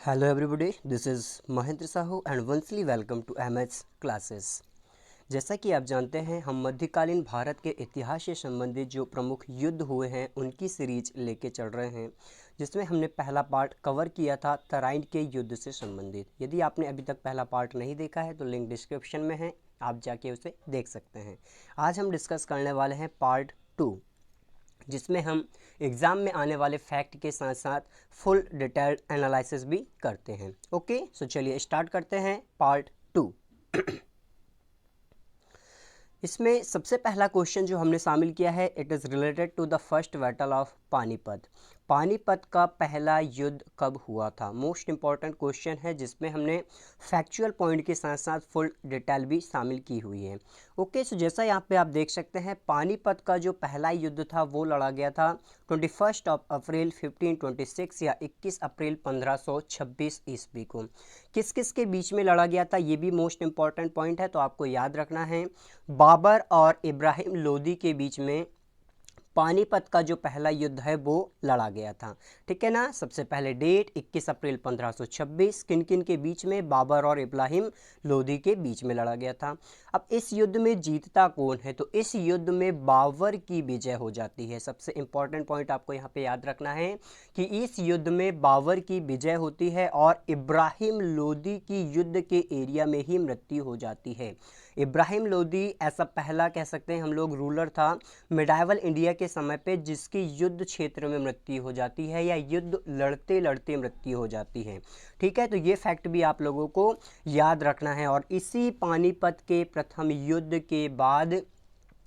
Hello everybody, this is Mahendra Sahu and वंसली welcome to MH classes. जैसा कि आप जानते हैं, हम मध्यकालीन भारत के इतिहास से संबंधित जो प्रमुख युद्ध हुए हैं उनकी सीरीज लेके चल रहे हैं, जिसमें हमने पहला पार्ट कवर किया था तराइन के युद्ध से संबंधित। यदि आपने अभी तक पहला पार्ट नहीं देखा है तो लिंक डिस्क्रिप्शन में है, आप जाके उसे देख सकते हैं। आज हम डिस्कस करने वाले हैं पार्ट 2, जिसमें हम एग्ज़ाम में आने वाले फैक्ट के साथ साथ फुल डिटेल्ड एनालिसिस भी करते हैं। ओके, सो चलिए स्टार्ट करते हैं पार्ट 2। इसमें सबसे पहला क्वेश्चन जो हमने शामिल किया है, it is related to the first battle of Panipat. Panipat का पहला युद्ध कब हुआ था? मोस्ट इंपॉर्टेंट क्वेश्चन है, जिसमें हमने फैक्चुअल पॉइंट के साथ साथ फुल डिटेल भी शामिल की हुई है। ओके, सो जैसा यहाँ पे आप देख सकते हैं, पानीपत का जो पहला युद्ध था वो लड़ा गया था 21 अप्रैल 1526 या 21 अप्रैल 1526 ईस्वी को। किस किस के बीच में लड़ा गया था, ये भी मोस्ट इंपॉर्टेंट पॉइंट है, तो आपको याद रखना है। बाबर और इब्राहिम लोदी के बीच में पानीपत का जो पहला युद्ध है वो लड़ा गया था। ठीक है ना। सबसे पहले डेट 21 अप्रैल 1526, किन किन के बीच में? बाबर और इब्राहिम लोदी के बीच में लड़ा गया था। अब इस युद्ध में जीतता कौन है? तो इस युद्ध में बाबर की विजय हो जाती है। सबसे इंपॉर्टेंट पॉइंट आपको यहाँ पे याद रखना है कि इस युद्ध में बाबर की विजय होती है और इब्राहिम लोदी की युद्ध के एरिया में ही मृत्यु हो जाती है। इब्राहिम लोदी ऐसा पहला कह सकते हैं हम लोग रूलर था मिडाइवल इंडिया के समय पे, जिसकी युद्ध क्षेत्र में मृत्यु हो जाती है या युद्ध लड़ते लड़ते मृत्यु हो जाती है। ठीक है, तो ये फैक्ट भी आप लोगों को याद रखना है। और इसी पानीपत के प्रथम युद्ध के बाद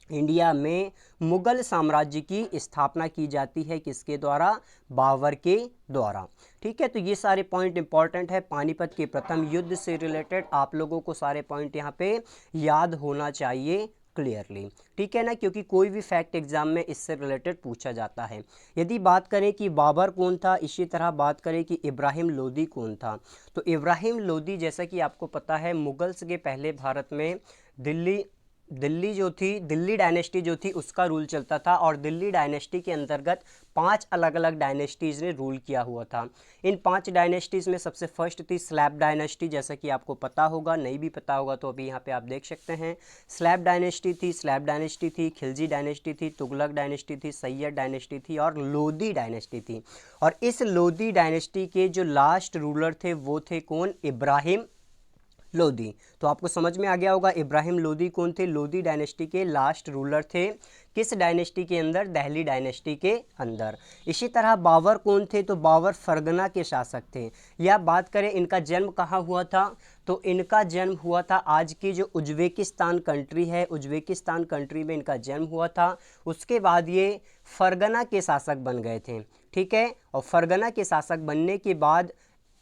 इंडिया में मुगल साम्राज्य की स्थापना की जाती है। किसके द्वारा? बाबर के द्वारा। ठीक है, तो ये सारे पॉइंट इंपॉर्टेंट है। पानीपत के प्रथम युद्ध से रिलेटेड आप लोगों को सारे पॉइंट यहाँ पे याद होना चाहिए क्लियरली। ठीक है ना, क्योंकि कोई भी फैक्ट एग्जाम में इससे रिलेटेड पूछा जाता है। यदि बात करें कि बाबर कौन था, इसी तरह बात करें कि इब्राहिम लोदी कौन था, तो इब्राहिम लोदी जैसा कि आपको पता है, मुगल्स के पहले भारत में दिल्ली जो थी, दिल्ली डायनेस्टी जो थी उसका रूल चलता था। और दिल्ली डायनेस्टी के अंतर्गत 5 अलग अलग डायनेस्टीज़ ने रूल किया हुआ था। इन 5 डायनेस्टीज़ में सबसे फर्स्ट थी स्लैब डायनेस्टी, जैसा कि आपको पता होगा, नहीं भी पता होगा तो अभी यहाँ पे आप देख सकते हैं। स्लैब डायनेस्टी थी, खिलजी डायनेस्टी थी, तुगलक डायनेस्टी थी, सैयद डायनेस्टी थी और लोदी डायनेस्टी थी। और इस लोदी डायनेस्टी के जो लास्ट रूलर थे वो थे कौन? इब्राहिम लोदी। तो आपको समझ में आ गया होगा इब्राहिम लोदी कौन थे? लोदी डायनेस्टी के लास्ट रूलर थे। किस डायनेस्टी के अंदर? दिल्ली डायनेस्टी के अंदर। इसी तरह बाबर कौन थे? तो बाबर फरगना के शासक थे। या बात करें इनका जन्म कहाँ हुआ था, तो इनका जन्म हुआ था आज की जो उज्बेकिस्तान कंट्री है, उज्बेकिस्तान कंट्री में इनका जन्म हुआ था। उसके बाद ये फरगना के शासक बन गए थे। ठीक है, और फरगना के शासक बनने के बाद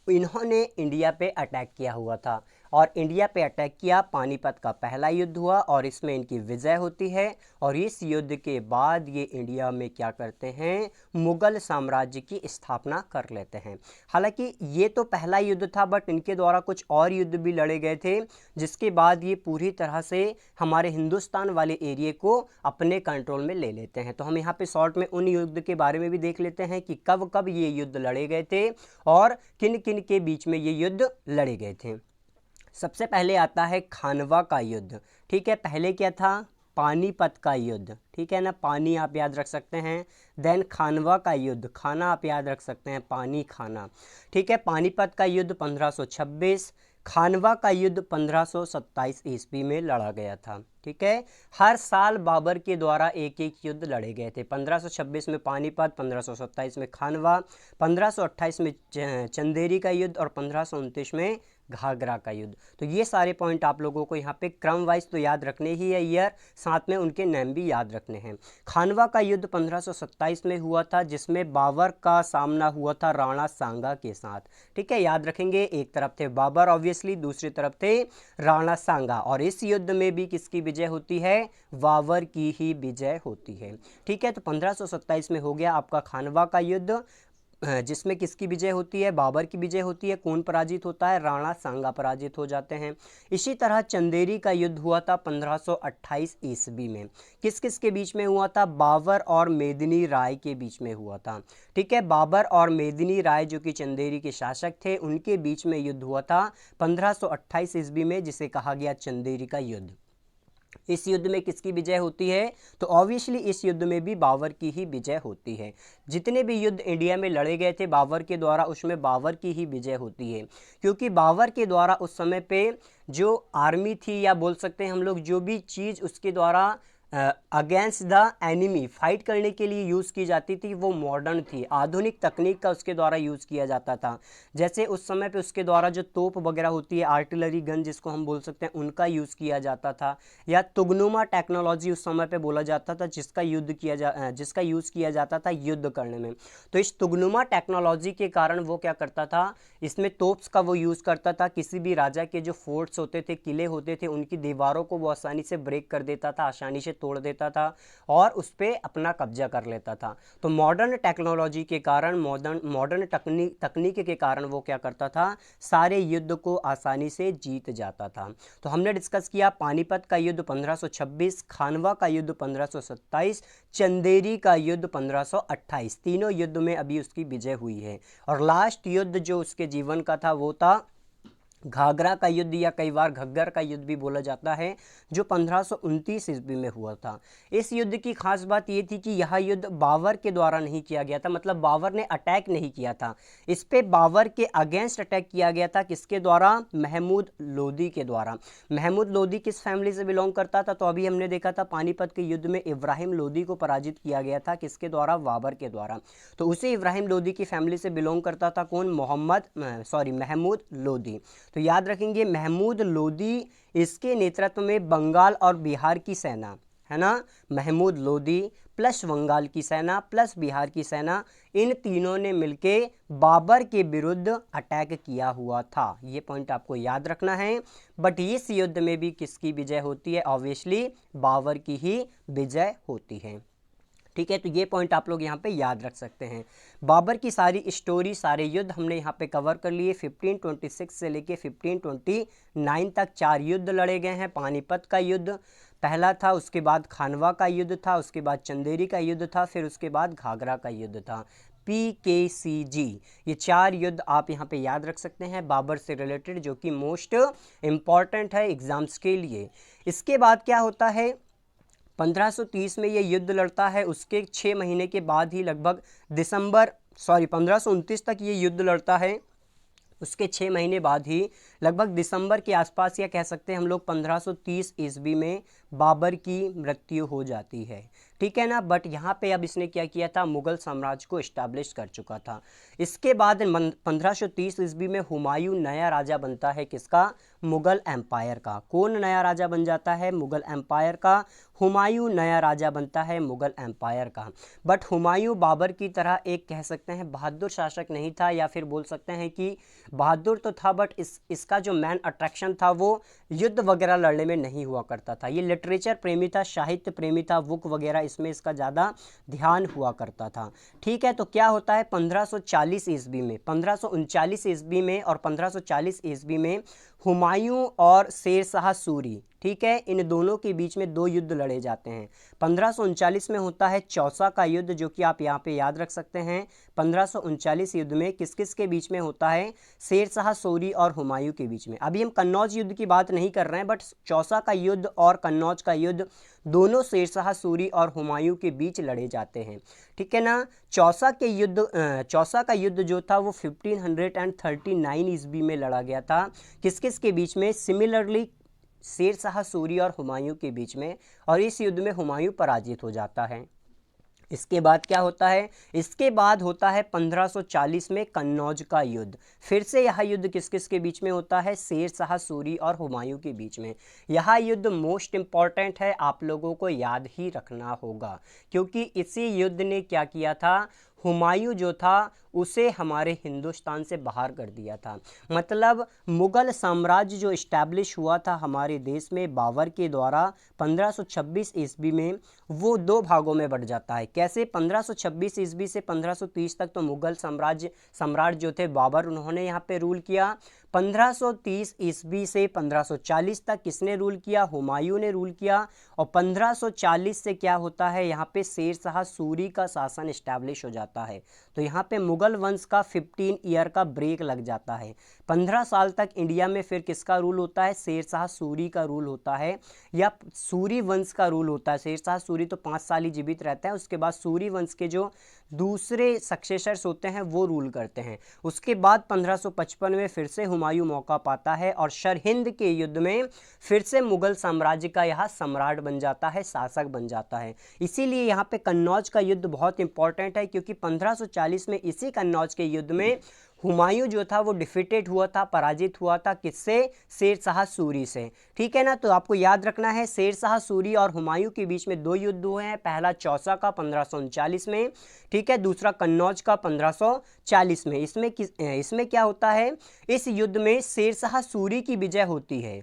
इन्होंने इंडिया पे अटैक किया हुआ था और इंडिया पे अटैक किया। पानीपत का पहला युद्ध हुआ और इसमें इनकी विजय होती है। और इस युद्ध के बाद ये इंडिया में क्या करते हैं? मुगल साम्राज्य की स्थापना कर लेते हैं। हालांकि ये तो पहला युद्ध था, बट इनके द्वारा कुछ और युद्ध भी लड़े गए थे, जिसके बाद ये पूरी तरह से हमारे हिंदुस्तान वाले एरिए को अपने कंट्रोल में ले लेते हैं। तो हम यहाँ पे शॉर्ट में उन युद्ध के बारे में भी देख लेते हैं कि कब कब ये युद्ध लड़े गए थे और किन किन के बीच में ये युद्ध लड़े गए थे। सबसे पहले आता है खानवा का युद्ध। ठीक है, पहले क्या था? पानीपत का युद्ध। ठीक है ना, पानी आप याद रख सकते हैं। देन खानवा का युद्ध, खाना आप याद रख सकते हैं, पानी खाना। ठीक है, पानीपत का युद्ध 1526, खानवा का युद्ध 1527 ईस्वी में लड़ा गया था। ठीक है, हर साल बाबर के द्वारा एक एक युद्ध लड़े गए थे। 1526 में पानीपत, 1527 में खानवा, 1528 में चंदेरी का युद्ध और 1529 में घाघरा का युद्ध। तो ये सारे पॉइंट आप लोगों को यहाँ पे क्रम वाइज तो याद रखने ही है ईयर, साथ में उनके नाम भी याद रखने हैं। खानवा का युद्ध 1527 में हुआ था, जिसमें बाबर का सामना हुआ था राणा सांगा के साथ। ठीक है, याद रखेंगे, एक तरफ थे बाबर ऑब्वियसली, दूसरी तरफ थे राणा सांगा। और इस युद्ध में भी किसकी विजय होती है? बाबर की ही विजय होती है। ठीक है, तो 1527 में हो गया आपका खानवा का युद्ध। जिसमें किसकी विजय होती है, बाबर की विजय होती है। कौन पराजित होता है, राणा सांगा पराजित हो जाते हैं। इसी तरह चंदेरी का युद्ध हुआ था 1528 ईस्वी में। किस किस के बीच में हुआ था, बाबर और मेदिनी राय के बीच में हुआ था। ठीक है, बाबर और मेदिनी राय जो कि चंदेरी के शासक थे, उनके बीच में युद्ध हुआ था 1528 ईस्वी में, जिसे कहा गया चंदेरी का युद्ध। इस युद्ध में किसकी विजय होती है, तो ऑब्वियसली इस युद्ध में भी बाबर की ही विजय होती है। जितने भी युद्ध इंडिया में लड़े गए थे बाबर के द्वारा, उसमें बाबर की ही विजय होती है, क्योंकि बाबर के द्वारा उस समय पे जो आर्मी थी, या बोल सकते हैं हम लोग जो भी चीज़ उसके द्वारा अगेंस्ट द एनिमी फाइट करने के लिए यूज़ की जाती थी, वो मॉडर्न थी, आधुनिक तकनीक का उसके द्वारा यूज़ किया जाता था। जैसे उस समय पे उसके द्वारा जो तोप वगैरह होती है, आर्टिलरी गन जिसको हम बोल सकते हैं, उनका यूज़ किया जाता था, या तुगनुमा टेक्नोलॉजी उस समय पे बोला जाता था, जिसका यूज़ किया जाता था युद्ध करने में। तो इस तुगनुमा टेक्नोलॉजी के कारण वो क्या करता था, इसमें तोप्स का वो यूज़ करता था। किसी भी राजा के जो फोर्ट्स होते थे, किले होते थे, उनकी दीवारों को वो आसानी से ब्रेक कर देता था, आसानी से तोड़ देता था और उस पर अपना कब्जा कर लेता था। तो मॉडर्न टेक्नोलॉजी के कारण, मॉडर्न तकनीक के कारण वो क्या करता था, सारे युद्ध को आसानी से जीत जाता था। तो हमने डिस्कस किया पानीपत का युद्ध 1526, खानवा का युद्ध 1527, चंदेरी का युद्ध 1528। तीनों युद्ध में अभी उसकी विजय हुई है। और लास्ट युद्ध जो उसके जीवन का था वो था घाघरा का युद्ध, या कई बार घग्गर का युद्ध भी बोला जाता है, जो 1529 ईस्वी में हुआ था। इस युद्ध की खास बात ये थी कि यह युद्ध बाबर के द्वारा नहीं किया गया था, मतलब बाबर ने अटैक नहीं किया था, इस पे बाबर के अगेंस्ट अटैक किया गया था। किसके द्वारा, महमूद लोदी के द्वारा। महमूद लोदी किस फैमिली से बिलोंग करता था, तो अभी हमने देखा था पानीपत के युद्ध में इब्राहिम लोदी को पराजित किया गया था, किसके द्वारा, बाबर के द्वारा। तो उसी इब्राहिम लोदी की फैमिली से बिलोंग करता था कौन, महमूद लोदी। तो याद रखेंगे महमूद लोदी, इसके नेतृत्व में बंगाल और बिहार की सेना, है ना, महमूद लोदी प्लस बंगाल की सेना प्लस बिहार की सेना, इन तीनों ने मिलके बाबर के विरुद्ध अटैक किया हुआ था। ये पॉइंट आपको याद रखना है। बट इस युद्ध में भी किसकी विजय होती है, ऑब्वियसली बाबर की ही विजय होती है। ठीक है, तो ये पॉइंट आप लोग यहाँ पे याद रख सकते हैं। बाबर की सारी स्टोरी, सारे युद्ध हमने यहाँ पे कवर कर लिए। 1526 से लेके 1529 तक 4 युद्ध लड़े गए हैं। पानीपत का युद्ध पहला था, उसके बाद खानवा का युद्ध था, उसके बाद चंदेरी का युद्ध था, फिर उसके बाद घाघरा का युद्ध था। PKCG, ये 4 युद्ध आप यहाँ पे याद रख सकते हैं बाबर से रिलेटेड, जो कि मोस्ट इम्पॉर्टेंट है एग्जाम्स के लिए। इसके बाद क्या होता है, 1530 में ये युद्ध लड़ता है, उसके 6 महीने के बाद ही लगभग 1529 तक ये युद्ध लड़ता है, उसके 6 महीने बाद ही लगभग दिसंबर के आसपास, या कह सकते हैं हम लोग 1530 ईस्वी में बाबर की मृत्यु हो जाती है। ठीक है ना। बट यहाँ पे अब इसने क्या किया था, मुगल साम्राज्य को इस्टेब्लिश कर चुका था। इसके बाद 1530 ईस्वी में हुमायूं नया राजा बनता है, किसका, मुगल एम्पायर का। कौन नया राजा बन जाता है, मुगल एम्पायर का। हुमायूं नया राजा बनता है मुगल एम्पायर का। बट हुमायूं बाबर की तरह एक कह सकते हैं बहादुर शासक नहीं था, या फिर बोल सकते हैं कि बहादुर तो था, बट इसका जो मेन अट्रैक्शन था वो युद्ध वगैरह लड़ने में नहीं हुआ करता था। ये लिटरेचर प्रेमी था, साहित्य प्रेमी था, बुक वगैरह इसमें इसका ज़्यादा ध्यान हुआ करता था। ठीक है, तो क्या होता है 1540 ईस्वी में, 1539 ईस्वी में और 1540 ईस्वी में हुमायूं और शेरशाह सूरी, ठीक है, इन दोनों के बीच में 2 युद्ध लड़े जाते हैं। 1539 में होता है चौसा का युद्ध, जो कि आप यहाँ पे याद रख सकते हैं। 1539 युद्ध में किस किस के बीच में होता है, शेरशाह सूरी और हुमायूं के बीच में। अभी हम कन्नौज युद्ध की बात नहीं कर रहे हैं, बट चौसा का युद्ध और कन्नौज का युद्ध दोनों शेरशाह सूरी और हुमायूं के बीच लड़े जाते हैं। ठीक है ना। चौसा का युद्ध जो था वो 1539 ईस्वी में लड़ा गया था। किस किस के बीच में, सिमिलरली शेरशाह सूरी और हुमायूं के बीच में, और इस युद्ध में हुमायूं पराजित हो जाता है। इसके बाद क्या होता है, इसके बाद होता है 1540 में कन्नौज का युद्ध। फिर से यह युद्ध किस किस के बीच में होता है, शेरशाह सूरी और हुमायूं के बीच में। यह युद्ध मोस्ट इंपॉर्टेंट है, आप लोगों को याद ही रखना होगा, क्योंकि इसी युद्ध ने क्या किया था, हुमायूं जो था उसे हमारे हिंदुस्तान से बाहर कर दिया था। मतलब मुगल साम्राज्य जो इस्टेब्लिश हुआ था हमारे देश में बाबर के द्वारा 1526 ईस्वी में, वो दो भागों में बढ़ जाता है। कैसे? 1526 ईस्वी से 1530 तक तो मुगल सम्राट जो थे बाबर, उन्होंने यहाँ पे रूल किया। 1530 ईस्वी से 1540 तक किसने रूल किया? हुमायूं ने रूल किया। और 1540 से क्या होता है, यहाँ पे शेर शाह सूरी का शासन इस्टेब्लिश हो जाता है। तो यहाँ पे मुगल वंश का 15 ईयर का ब्रेक लग जाता है। 15 साल तक इंडिया में फिर किसका रूल होता है? शेर शाह सूरी का रूल होता है, या सूरी वंश का रूल होता है। शेर शाह सूरी तो 5 साल ही जीवित रहता है, उसके बाद सूरी वंश के जो दूसरे सक्सेसर्स होते हैं वो रूल करते हैं। उसके बाद 1555 में फिर से हुमायूं मौका पाता है और सरहिंद के युद्ध में फिर से मुगल साम्राज्य का यह सम्राट बन जाता है, शासक बन जाता है। इसीलिए यहाँ पे कन्नौज का युद्ध बहुत इंपॉर्टेंट है, क्योंकि 1540 में इसी कन्नौज के युद्ध में हुमायूं जो था वो डिफीटेड हुआ था, पराजित हुआ था। किससे? शेर शाह सूरी से। ठीक है ना। तो आपको याद रखना है, शेर शाह सूरी और हुमायूं के बीच में दो युद्ध हुए हैं। पहला चौसा का 1539 में, ठीक है, दूसरा कन्नौज का 1540 में। इसमें क्या होता है? इस युद्ध में शेर शाह सूरी की विजय होती है।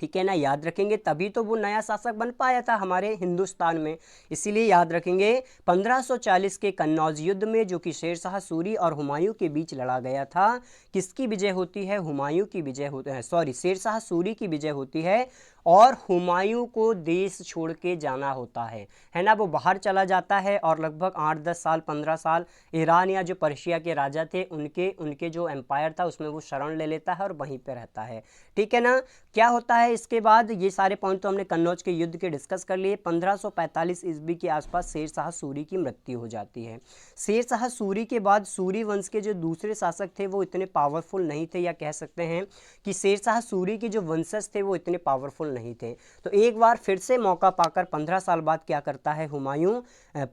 ठीक है ना, याद रखेंगे, तभी तो वो नया शासक बन पाया था हमारे हिंदुस्तान में। इसीलिए याद रखेंगे 1540 के कन्नौज युद्ध में, जो कि शेर शाह सूरी और हुमायूं के बीच लड़ा गया था, किसकी विजय होती है? हुमायूं की विजय होती है, सॉरी, शेर शाह सूरी की विजय होती है। और हुमायूं को देश छोड़ के जाना होता है ना। वो बाहर चला जाता है और लगभग 8-10 साल, 15 साल ईरान या जो पर्शिया के राजा थे उनके जो एम्पायर था उसमें वो शरण ले लेता है और वहीं पे रहता है। ठीक है ना। क्या होता है इसके बाद? ये सारे पॉइंट तो हमने कन्नौज के युद्ध के डिस्कस कर लिए। 1545 ईस्वी के आसपास शेर शाह सूरी की मृत्यु हो जाती है। शेर शाह सूरी के बाद सूरी वंश के जो दूसरे शासक थे वो इतने पावरफुल नहीं थे, या कह सकते हैं कि शेर शाह सूरी के जो वंशज थे वो इतने पावरफुल नहीं थे। तो एक बार फिर से मौका पाकर 15 साल बाद क्या करता है हुमायूं?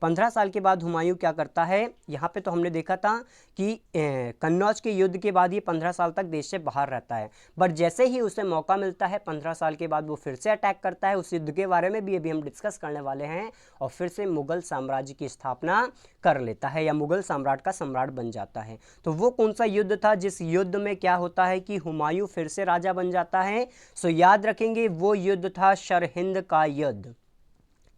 15 साल के बाद हुमायूं क्या करता है? यहाँ पे तो हमने देखा था कि कन्नौज के युद्ध के बाद ये 15 साल तक देश से बाहर रहता है। बट जैसे ही उसे मौका मिलता है 15 साल के बाद वो फिर से अटैक करता है। उस युद्ध के बारे में भी अभी हम डिस्कस करने वाले हैं, और फिर से मुगल साम्राज्य की स्थापना कर लेता है, या मुगल सम्राट का सम्राट बन जाता है। तो वो कौन सा युद्ध था जिस युद्ध में क्या होता है कि हुमायूं फिर से राजा बन जाता है? सो याद रखेंगे, वो युद्ध था सरहिंद का युद्ध।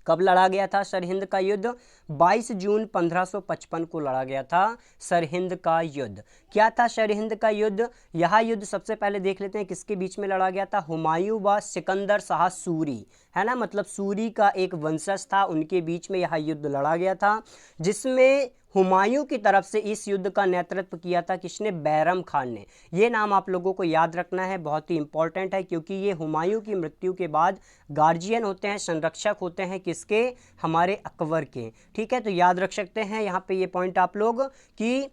कब लड़ा गया था सरहिंद का युद्ध? 22 जून 1555 को लड़ा गया था सरहिंद का युद्ध। क्या था सरहिंद का युद्ध? यह युद्ध सबसे पहले देख लेते हैं किसके बीच में लड़ा गया था। हुमायूं व सिकंदर शाह सूरी, है ना, मतलब सूरी का एक वंशज था, उनके बीच में यह युद्ध लड़ा गया था, जिसमें हुमायूं की तरफ से इस युद्ध का नेतृत्व किया था किसने? बैरम खान ने। ये नाम आप लोगों को याद रखना है, बहुत ही इंपॉर्टेंट है, क्योंकि ये हुमायूं की मृत्यु के बाद गार्जियन होते हैं, संरक्षक होते हैं किसके? हमारे अकबर के। ठीक है, तो याद रख सकते हैं यहाँ पे ये पॉइंट आप लोग कि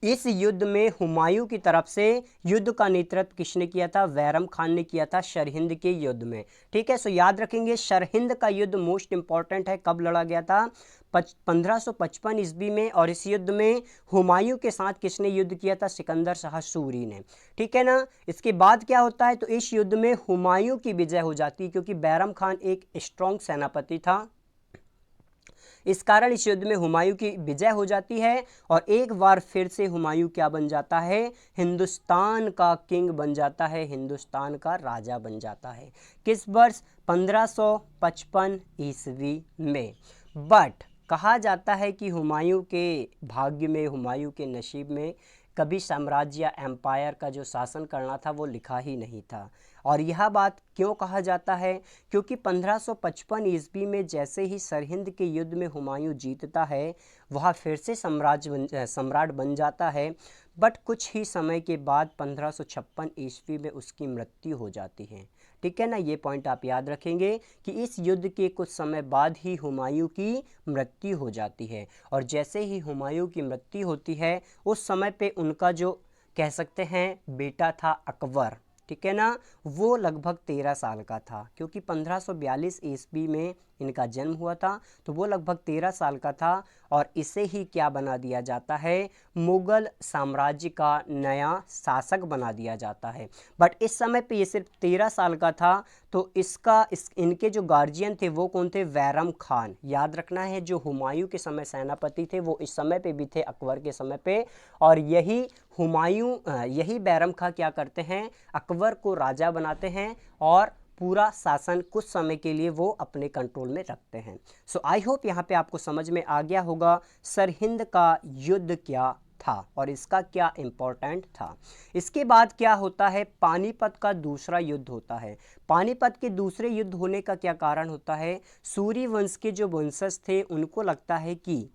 इस युद्ध में हुमायूं की तरफ से युद्ध का नेतृत्व किसने किया था? बैरम खान ने किया था सरहिंद के युद्ध में। ठीक है, सो याद रखेंगे सरहिंद का युद्ध मोस्ट इंपॉर्टेंट है। कब लड़ा गया था? 1555 ईस्वी में। और इस युद्ध में हुमायूं के साथ किसने युद्ध किया था? सिकंदर शाह सूरी ने। ठीक है ना। इसके बाद क्या होता है? तो इस युद्ध में हुमायूं की विजय हो जाती है, क्योंकि बैरम खान एक स्ट्रॉन्ग सेनापति था। इस कारण इस युद्ध में हुमायूं की विजय हो जाती है, और एक बार फिर से हुमायूं क्या बन जाता है? हिंदुस्तान का किंग बन जाता है, हिंदुस्तान का राजा बन जाता है। किस वर्ष? 1555 ईस्वी में। बट कहा जाता है कि हुमायूं के भाग्य में, हुमायूं के नसीब में कभी साम्राज्य या एम्पायर का जो शासन करना था वो लिखा ही नहीं था। और यह बात क्यों कहा जाता है? क्योंकि 1555 ईस्वी में जैसे ही सरहिंद के युद्ध में हुमायूं जीतता है, वह फिर से सम्राट बन जाता है। बट कुछ ही समय के बाद 1556 ईस्वी में उसकी मृत्यु हो जाती है। ठीक है ना, ये पॉइंट आप याद रखेंगे कि इस युद्ध के कुछ समय बाद ही हुमायूं की मृत्यु हो जाती है। और जैसे ही हुमायूं की मृत्यु होती है, उस समय पे उनका जो कह सकते हैं बेटा था अकबर, ठीक है ना, वो लगभग 13 साल का था, क्योंकि 1542 ईस्वी में इनका जन्म हुआ था, तो वो लगभग 13 साल का था और इसे ही क्या बना दिया जाता है, मुगल साम्राज्य का नया शासक बना दिया जाता है। बट इस समय पे ये सिर्फ 13 साल का था, तो इनके जो गार्जियन थे वो कौन थे, बैरम खान। याद रखना है, जो हुमायूं के समय सेनापति थे वो इस समय पे भी थे, अकबर के समय पे, और यही बैरम खां क्या करते हैं, अकबर को राजा बनाते हैं और पूरा शासन कुछ समय के लिए वो अपने कंट्रोल में रखते हैं। सो आई होप यहाँ पे आपको समझ में आ गया होगा सरहिंद का युद्ध क्या था और इसका क्या इम्पोर्टेंट था। इसके बाद क्या होता है, पानीपत का दूसरा युद्ध होता है। पानीपत के दूसरे युद्ध होने का क्या कारण होता है, सूर्यवंश के जो वंशज थे उनको लगता है कि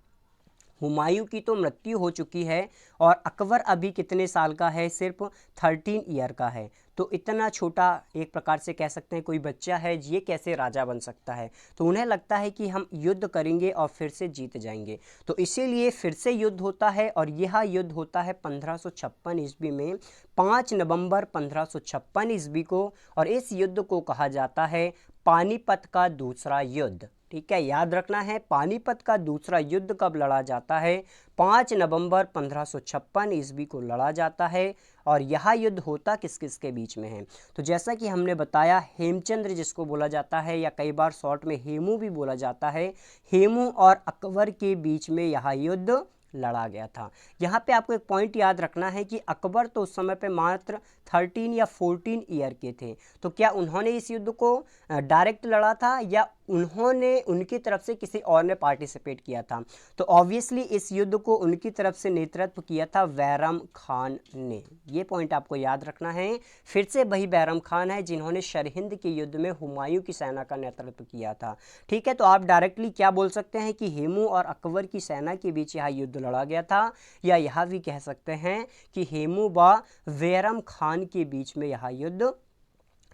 हुमायूं की तो मृत्यु हो चुकी है और अकबर अभी कितने साल का है, सिर्फ 13 ईयर का है, तो इतना छोटा, एक प्रकार से कह सकते हैं कोई बच्चा है, ये कैसे राजा बन सकता है। तो उन्हें लगता है कि हम युद्ध करेंगे और फिर से जीत जाएंगे, तो इसीलिए फिर से युद्ध होता है और यह युद्ध होता है 1556 ईस्वी में, 5 नवंबर 1556 ईस्वी को, और इस युद्ध को कहा जाता है पानीपत का दूसरा युद्ध। ठीक है, याद रखना है, पानीपत का दूसरा युद्ध कब लड़ा जाता है, 5 नवंबर 1556 ईस्वी को लड़ा जाता है। और यह युद्ध होता किस किस के बीच में है, तो जैसा कि हमने बताया, हेमचंद्र जिसको बोला जाता है या कई बार शॉर्ट में हेमू भी बोला जाता है, हेमू और अकबर के बीच में यह युद्ध लड़ा गया था। यहाँ पे आपको एक पॉइंट याद रखना है कि अकबर तो उस समय पे मात्र 13 या 14 ईयर के थे, तो क्या उन्होंने इस युद्ध को डायरेक्ट लड़ा था या उन्होंने उनकी तरफ से किसी और ने पार्टिसिपेट किया था, तो ऑब्वियसली इस युद्ध को उनकी तरफ से नेतृत्व किया था बैरम खान ने। ये पॉइंट आपको याद रखना है, फिर से वही बैरम खान है जिन्होंने सरहिंद के युद्ध में हुमायूं की सेना का नेतृत्व किया था। ठीक है, तो आप डायरेक्टली क्या बोल सकते हैं कि हेमू और अकबर की सेना के बीच यह युद्ध लड़ा गया था, या यह भी कह सकते हैं कि हेमू व बैरम खान के बीच में यह युद्ध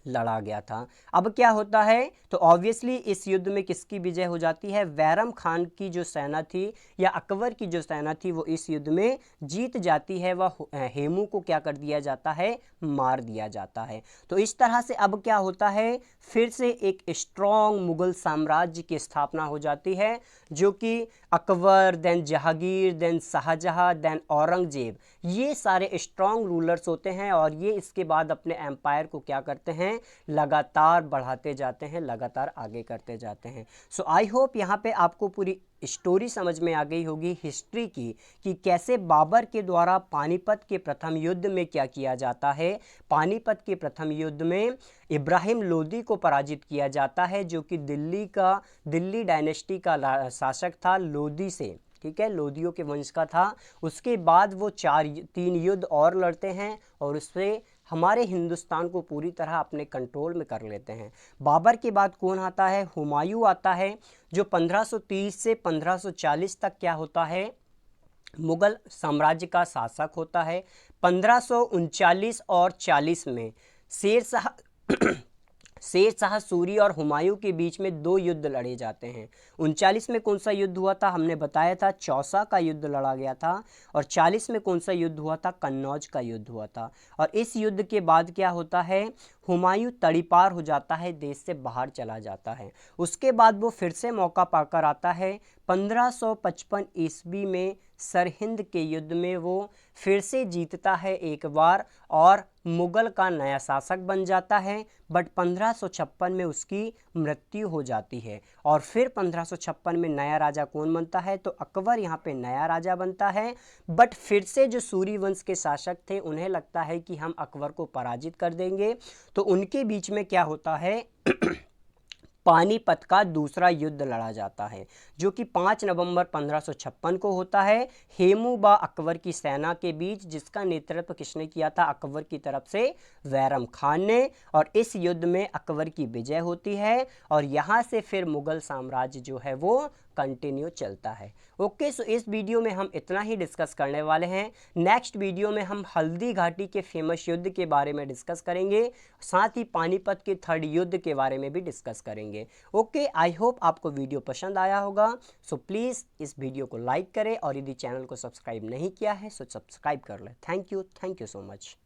लड़ा गया था। अब क्या होता है, तो ऑब्वियसली इस युद्ध में किसकी विजय हो जाती है, बैरम खान की जो सेना थी या अकबर की जो सेना थी वो इस युद्ध में जीत जाती है, वह हेमू को क्या कर दिया जाता है, मार दिया जाता है। तो इस तरह से अब क्या होता है, फिर से एक स्ट्रॉन्ग मुगल साम्राज्य की स्थापना हो जाती है, जो कि Akbar, then Jahangir, then Shahjahan, then Aurangzeb, ये सारे स्ट्रॉन्ग रूलर्स होते हैं और ये इसके बाद अपने एम्पायर को क्या करते हैं, लगातार बढ़ाते जाते हैं, लगातार आगे करते जाते हैं। सो आई होप यहाँ पे आपको पूरी स्टोरी समझ में आ गई होगी हिस्ट्री की, कि कैसे बाबर के द्वारा पानीपत के प्रथम युद्ध में क्या किया जाता है। पानीपत के प्रथम युद्ध में इब्राहिम लोदी को पराजित किया जाता है, जो कि दिल्ली डायनेस्टी का शासक था लोदी से। ठीक है, लोदियों के वंश का था। उसके बाद वो 3 युद्ध और लड़ते हैं और उससे हमारे हिंदुस्तान को पूरी तरह अपने कंट्रोल में कर लेते हैं। बाबर के बाद कौन आता है, हुमायूं आता है, जो 1530 से 1540 तक क्या होता है, मुगल साम्राज्य का शासक होता है। 1539 और 40 में शेर शाह सूरी और हुमायूं के बीच में 2 युद्ध लड़े जाते हैं। 39 में कौन सा युद्ध हुआ था, हमने बताया था चौसा का युद्ध लड़ा गया था, और 40 में कौन सा युद्ध हुआ था, कन्नौज का युद्ध हुआ था। और इस युद्ध के बाद क्या होता है, हुमायूं तड़ीपार हो जाता है, देश से बाहर चला जाता है। उसके बाद वो फिर से मौका पाकर आता है 1555 ईस्वी में सरहिंद के युद्ध में, वो फिर से जीतता है एक बार और मुगल का नया शासक बन जाता है। बट 1556 में उसकी मृत्यु हो जाती है और फिर 1556 में नया राजा कौन बनता है, तो अकबर यहाँ पे नया राजा बनता है। बट फिर से जो सूर्यवंश के शासक थे उन्हें लगता है कि हम अकबर को पराजित कर देंगे, तो उनके बीच में क्या होता है पानीपत का दूसरा युद्ध लड़ा जाता है, जो कि 5 नवंबर 1556 को होता है, हेमू व अकबर की सेना के बीच, जिसका नेतृत्व किसने किया था, अकबर की तरफ से बैरम खान ने। और इस युद्ध में अकबर की विजय होती है और यहाँ से फिर मुगल साम्राज्य जो है वो कंटिन्यू चलता है। ओके, सो इस वीडियो में हम इतना ही डिस्कस करने वाले हैं। नेक्स्ट वीडियो में हम हल्दी घाटी के फेमस युद्ध के बारे में डिस्कस करेंगे, साथ ही पानीपत के 3rd युद्ध के बारे में भी डिस्कस करेंगे। ओके, आई होप आपको वीडियो पसंद आया होगा। सो प्लीज़ इस वीडियो को लाइक करें और यदि चैनल को सब्सक्राइब नहीं किया है सो सब्सक्राइब कर लें। Thank you so much.